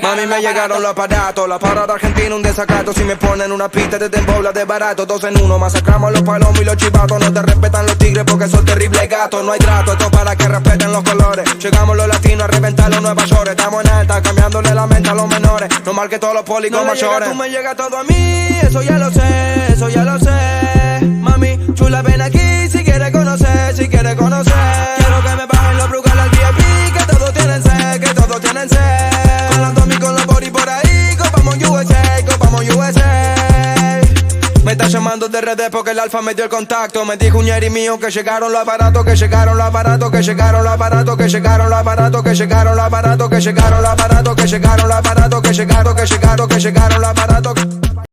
Mami, me llegaron los aparatos. La parada argentina, un desacato. Si me ponen una pista de tembola de barato. 2 en 1, masacramos los palomos y los chivatos. No te respetan los tigres porque son terribles gatos. No hay trato, esto para que respeten los colores. Llegamos los latinos a reventar los Nueva York. Estamos en alta, cambiándole la mente a los menores. No mal que todos los pólicos mayores. Tú me llegas todo a mí, eso ya lo sé, eso ya lo sé. Mami, chula, ven aquí si quieres conocer, si quieres conocer. Quiero que me paguen los brugales al VIP, que todos tienen sed, que todos tienen sed. Con la Tommy, con los body por ahí, copamos USA, copamos USA. Me está llamando de redes porque el alfa me dio el contacto. Me dijo un Yeri mío que llegaron los aparatos, que llegaron los aparatos, que llegaron los aparatos, que llegaron los aparatos, que llegaron los aparatos, que llegaron los aparatos, que llegaron los aparatos, que llegaron los aparatos.